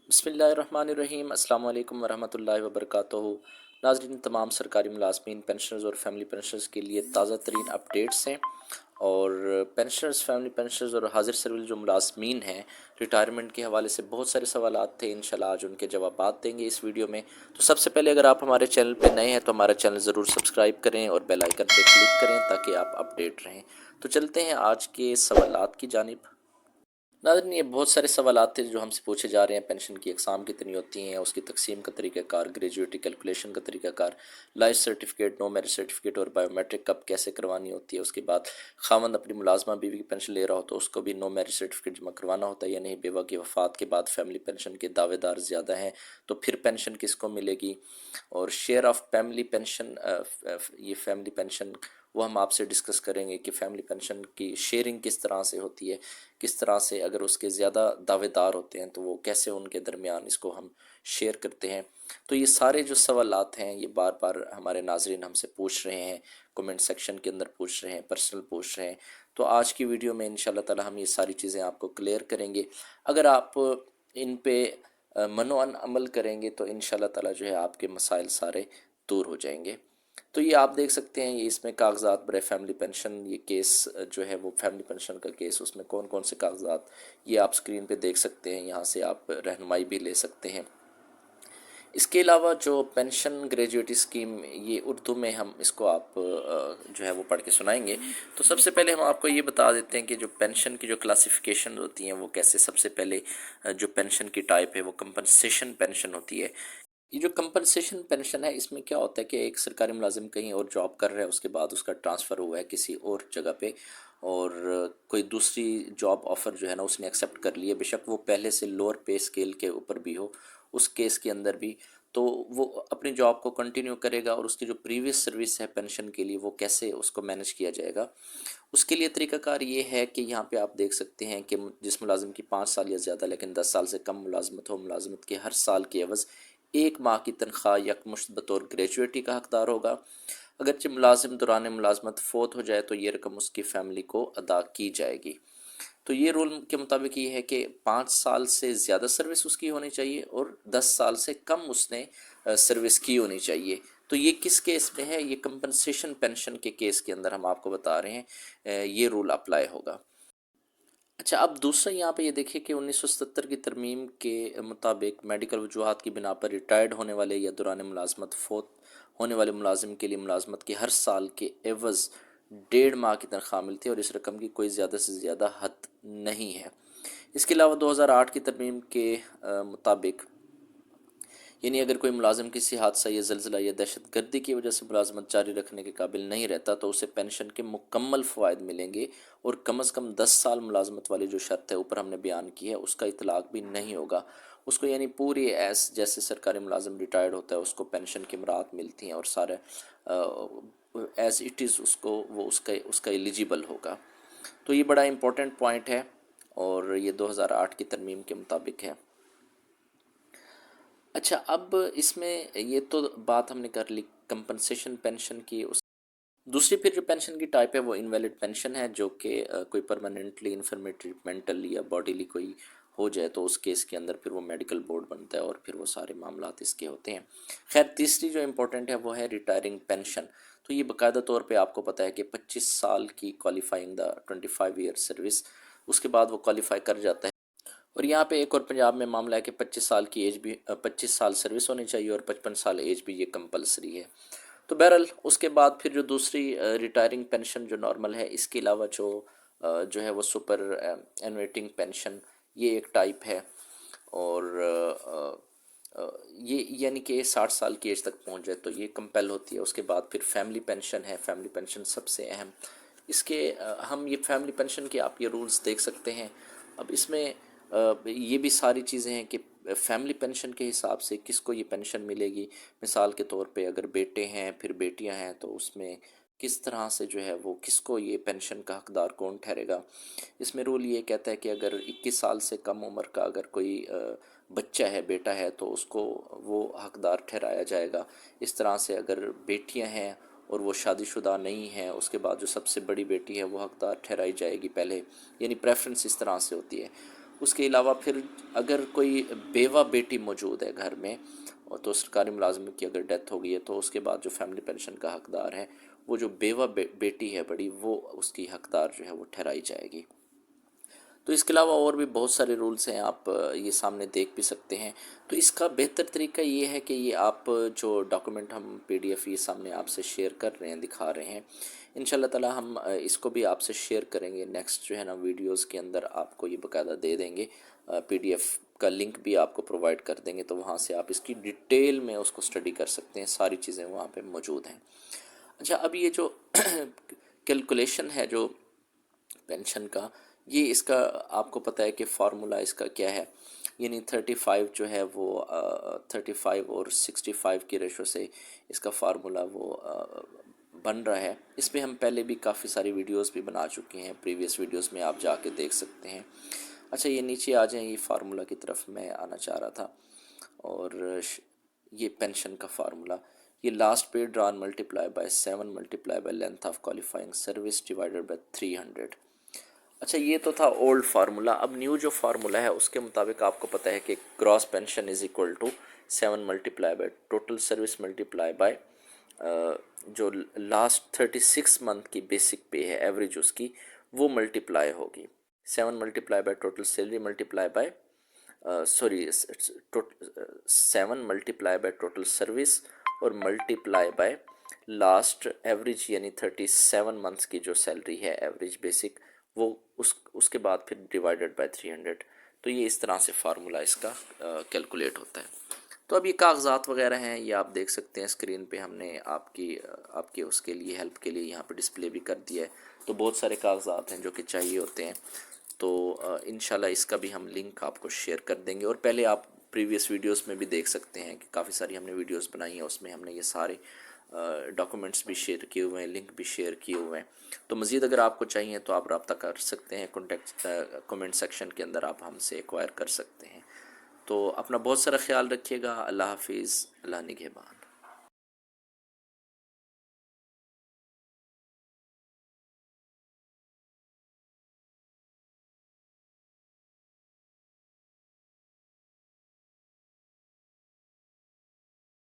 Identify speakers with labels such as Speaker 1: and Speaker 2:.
Speaker 1: بسم اللہ الرحمن الرحیم، السلام علیکم ورحمۃ اللہ وبرکاتہ۔ ناظرین، تمام سرکاری ملازمین، پینشنرز اور فیملی پینشنرز کے لیے تازہ ترین اپڈیٹس ہیں، اور پینشنرز، فیملی پینشنرز اور حاضر سروس جو ملازمین ہیں ریٹائرمنٹ کے حوالے سے بہت سارے سوالات تھے، انشاءاللہ آج ان کے جوابات دیں گے اس ویڈیو میں۔ تو سب سے پہلے اگر آپ ہمارے چینل پہ نئے ہیں تو ہمارا چینل ضرور سبسکرائب کریں اور بیل آئیکن پہ کلک کریں تاکہ آپ اپڈیٹ رہیں۔ تو چلتے ہیں آج کے سوالات کی جانب۔ ناظرین، یہ بہت سارے سوالات تھے جو ہم سے پوچھے جا رہے ہیں۔ پینشن کی اقسام کتنی ہوتی ہیں، اس کی تقسیم کا طریقہ کار، گریجویٹی کیلکولیشن کا طریقہ کار، لائف سرٹیفکیٹ، نو میرج سرٹیفکیٹ اور بائیو میٹرک کب کیسے کروانی ہوتی ہے۔ اس کے بعد خاوند اپنی ملازمہ بیوی کی پینشن لے رہا ہو تو اس کو بھی نو میرج سرٹیفکیٹ جمع کروانا ہوتا ہے یا نہیں۔ بیوہ کی وفات کے بعد فیملی پینشن کے دعوے دار زیادہ ہیں تو پھر پینشن کس کو ملے گی، اور شیئر آف فیملی پینشن، یہ فیملی پینشن وہ ہم آپ سے ڈسکس کریں گے کہ فیملی پینشن کی شیئرنگ کس طرح سے ہوتی ہے، کس طرح سے اگر اس کے زیادہ دعوے دار ہوتے ہیں تو وہ کیسے ان کے درمیان اس کو ہم شیئر کرتے ہیں۔ تو یہ سارے جو سوالات ہیں یہ بار بار ہمارے ناظرین ہم سے پوچھ رہے ہیں، کومنٹ سیکشن کے اندر پوچھ رہے ہیں، پرسنل پوچھ رہے ہیں۔ تو آج کی ویڈیو میں انشاءاللہ تعالی ہم یہ ساری چیزیں آپ کو کلیئر کریں گے۔ اگر آپ ان پہ منوعن عمل کریں گے تو انشاءاللہ تعالی جو ہے آپ کے مسائل سارے دور ہو جائیں گے۔ تو یہ آپ دیکھ سکتے ہیں، یہ اس میں کاغذات برائے فیملی پینشن، یہ کیس جو ہے وہ فیملی پینشن کا کیس، اس میں کون کون سے کاغذات یہ آپ سکرین پہ دیکھ سکتے ہیں، یہاں سے آپ رہنمائی بھی لے سکتے ہیں۔ اس کے علاوہ جو پینشن گریجویٹی اسکیم، یہ اردو میں ہم اس کو آپ جو ہے وہ پڑھ کے سنائیں گے۔ تو سب سے پہلے ہم آپ کو یہ بتا دیتے ہیں کہ جو پینشن کی جو کلاسیفیکیشن ہوتی ہیں وہ کیسے۔ سب سے پہلے جو پینشن کی ٹائپ ہے وہ کمپنسیشن پینشن ہوتی ہے۔ یہ جو کمپنسیشن پینشن ہے اس میں کیا ہوتا ہے کہ ایک سرکاری ملازم کہیں اور جاب کر رہا ہے، اس کے بعد اس کا ٹرانسفر ہوا ہے کسی اور جگہ پہ، اور کوئی دوسری جاب آفر جو ہے نا اس نے ایکسیپٹ کر لی ہے، بے شک وہ پہلے سے لوور پے اسکیل کے اوپر بھی ہو، اس کیس کے اندر بھی تو وہ اپنی جاب کو کنٹینیو کرے گا، اور اس کی جو پریویس سروس ہے پینشن کے لیے وہ کیسے اس کو مینیج کیا جائے گا۔ اس کے لیے طریقہ کار یہ ہے کہ یہاں پہ آپ دیکھ سکتے ہیں کہ جس ملازم کی 5 سال یا زیادہ لیکن 10 سال سے کم ملازمت ہو، ملازمت کے ہر سال کے عوض 1 ماہ کی تنخواہ یکمشت بطور گریجویٹی کا حقدار ہوگا۔ اگرچہ ملازم دوران ملازمت فوت ہو جائے تو یہ رقم اس کی فیملی کو ادا کی جائے گی۔ تو یہ رول کے مطابق یہ ہے کہ 5 سال سے زیادہ سروس اس کی ہونی چاہیے اور 10 سال سے کم اس نے سروس کی ہونی چاہیے۔ تو یہ کس کیس میں ہے؟ یہ کمپنسیشن پینشن کے کیس کے اندر ہم آپ کو بتا رہے ہیں یہ رول اپلائی ہوگا۔ اچھا، اب دوسرا یہاں پہ یہ دیکھیں کہ 1977 کی ترمیم کے مطابق میڈیکل وجوہات کی بنا پر ریٹائرڈ ہونے والے یا دوران ملازمت فوت ہونے والے ملازم کے لیے ملازمت کے ہر سال کے عوض 1.5 ماہ کی تنخواہ ملتی ہے، اور اس رقم کی کوئی زیادہ سے زیادہ حد نہیں ہے۔ اس کے علاوہ 2008 کی ترمیم کے مطابق، یعنی اگر کوئی ملازم کسی حادثہ یا زلزلہ یا دہشت گردی کی وجہ سے ملازمت جاری رکھنے کے قابل نہیں رہتا تو اسے پینشن کے مکمل فوائد ملیں گے، اور کم از کم 10 سال ملازمت والی جو شرط ہے اوپر ہم نے بیان کی ہے اس کا اطلاق بھی نہیں ہوگا اس کو، یعنی پوری ایس جیسے سرکاری ملازم ریٹائرڈ ہوتا ہے اس کو پینشن کی مراحت ملتی ہیں اور سارے ایز اٹ از اس کو وہ اس کا ایلیجیبل ہوگا۔ تو یہ بڑا امپورٹنٹ پوائنٹ ہے، اور یہ 2008 کی ترمیم کے مطابق ہے۔ اچھا، اب اس میں یہ تو بات ہم نے کر لی کمپنسیشن پینشن کی۔ دوسری پھر جو پینشن کی ٹائپ ہے وہ انویلڈ پینشن ہے، جو کہ کوئی پرماننٹلی انفرمیٹری مینٹل یا باڈیلی کوئی ہو جائے تو اس کیس کے اندر پھر وہ میڈیکل بورڈ بنتا ہے اور پھر وہ سارے معاملات اس کے ہوتے ہیں۔ خیر، تیسری جو امپورٹنٹ ہے وہ ہے ریٹائرنگ پینشن۔ تو یہ باقاعدہ طور پہ آپ کو پتہ ہے کہ 25 سال کی کوالیفائنگ دا 25 ایئر سروس، اس کے بعد وہ کوالیفائی کر جاتا ہے۔ اور یہاں پہ ایک اور پنجاب میں معاملہ ہے کہ 25 سال کی ایج بھی 25 سال سروس ہونی چاہیے، اور 55 سال ایج بھی یہ کمپلسری ہے۔ تو بہرحال اس کے بعد پھر جو دوسری ریٹائرنگ پینشن جو نارمل ہے، اس کے علاوہ جو ہے وہ سپر انویٹنگ پینشن، یہ ایک ٹائپ ہے، اور یہ یعنی کہ 60 سال کی ایج تک پہنچ جائے تو یہ کمپیل ہوتی ہے۔ اس کے بعد پھر فیملی پینشن ہے، فیملی پینشن سب سے اہم۔ اس کے ہم یہ فیملی پینشن کے آپ یہ رولز دیکھ سکتے ہیں۔ اب اس میں یہ بھی ساری چیزیں ہیں کہ فیملی پینشن کے حساب سے کس کو یہ پینشن ملے گی۔ مثال کے طور پہ اگر بیٹے ہیں پھر بیٹیاں ہیں تو اس میں کس طرح سے جو ہے وہ کس کو یہ پینشن کا حقدار کون ٹھہرے گا۔ اس میں رول یہ کہتا ہے کہ اگر 21 سال سے کم عمر کا اگر کوئی بچہ ہے، بیٹا ہے، تو اس کو وہ حقدار ٹھہرایا جائے گا۔ اس طرح سے اگر بیٹیاں ہیں اور وہ شادی شدہ نہیں ہیں، اس کے بعد جو سب سے بڑی بیٹی ہے وہ حقدار ٹھہرائی جائے گی پہلے، یعنی پریفرنس اس طرح سے ہوتی ہے۔ اس کے علاوہ پھر اگر کوئی بیوہ بیٹی موجود ہے گھر میں تو سرکاری ملازم کی اگر ڈیتھ ہو گئی ہے تو اس کے بعد جو فیملی پینشن کا حقدار ہے وہ جو بیوہ بیٹی ہے بڑی، وہ اس کی حقدار جو ہے وہ ٹھہرائی جائے گی۔ تو اس کے علاوہ اور بھی بہت سارے رولز ہیں، آپ یہ سامنے دیکھ بھی سکتے ہیں۔ تو اس کا بہتر طریقہ یہ ہے کہ یہ آپ جو ڈاکومنٹ ہم پی ڈی ایف یہ سامنے آپ سے شیئر کر رہے ہیں، دکھا رہے ہیں، انشاءاللہ تعالی ہم اس کو بھی آپ سے شیئر کریں گے نیکسٹ جو ہے نا ویڈیوز کے اندر، آپ کو یہ باقاعدہ دے دیں گے، پی ڈی ایف کا لنک بھی آپ کو پرووائڈ کر دیں گے، تو وہاں سے آپ اس کی ڈیٹیل میں اس کو اسٹڈی کر سکتے ہیں، ساری چیزیں وہاں پہ موجود ہیں۔ اچھا، اب یہ جو کیلکولیشن ہے جو پینشن کا، یہ اس کا آپ کو پتہ ہے کہ فارمولا اس کا کیا ہے، یعنی 35 جو ہے وہ 35 اور 65 کی ریشو سے اس کا فارمولا وہ بن رہا ہے۔ اس پہ ہم پہلے بھی کافی ساری ویڈیوز بھی بنا چکے ہیں، پریویس ویڈیوز میں آپ جا کے دیکھ سکتے ہیں۔ اچھا، یہ نیچے آ جائیں، یہ فارمولا کی طرف میں آنا چاہ رہا تھا، اور یہ پینشن کا فارمولا، یہ last pay drawn multiply by 7 multiply by length of qualifying service divided by 300۔ اچھا، یہ تو تھا اولڈ فارمولا۔ اب نیو جو فارمولا ہے اس کے مطابق آپ کو پتہ ہے کہ gross pension is equal to 7 multiply by total service multiply by جو لاسٹ 36 منتھ کی بیسک پے ہے ایوریج اس کی، وہ ملٹیپلائی ہوگی 7 multiply by total salary multiply by 7 multiply by total service اور ملٹیپلائی بائی لاسٹ ایوریج، یعنی 37 months کی جو سیلری ہے ایوریج بیسک، وہ اس کے بعد پھر ڈیوائڈیڈ بائی 300۔ تو یہ اس طرح سے فارمولا اس کا کیلکولیٹ ہوتا ہے۔ تو اب یہ کاغذات وغیرہ ہیں، یہ آپ دیکھ سکتے ہیں اسکرین پہ، ہم نے آپ کے اس کے لیے ہیلپ کے لیے یہاں پہ ڈسپلے بھی کر دیا ہے۔ تو بہت سارے کاغذات ہیں جو کہ چاہیے ہوتے ہیں، تو انشاءاللہ اس کا بھی ہم لنک آپ کو شیئر کر دیں گے، اور پہلے آپ پریویس ویڈیوز میں بھی دیکھ سکتے ہیں کہ کافی ساری ہم نے ویڈیوز بنائی ہیں، اس میں ہم نے یہ سارے ڈاکومنٹس بھی شیئر کیے ہوئے ہیں، لنک بھی شیئر کیے ہوئے ہیں۔ تو مزید اگر آپ کو چاہیے تو آپ رابطہ کر سکتے ہیں، کمنٹ سیکشن کے اندر آپ ہم سے ایکوائر کر سکتے ہیں۔ تو اپنا بہت سارا خیال رکھیے گا۔ اللہ حافظ، اللہ نگہبان۔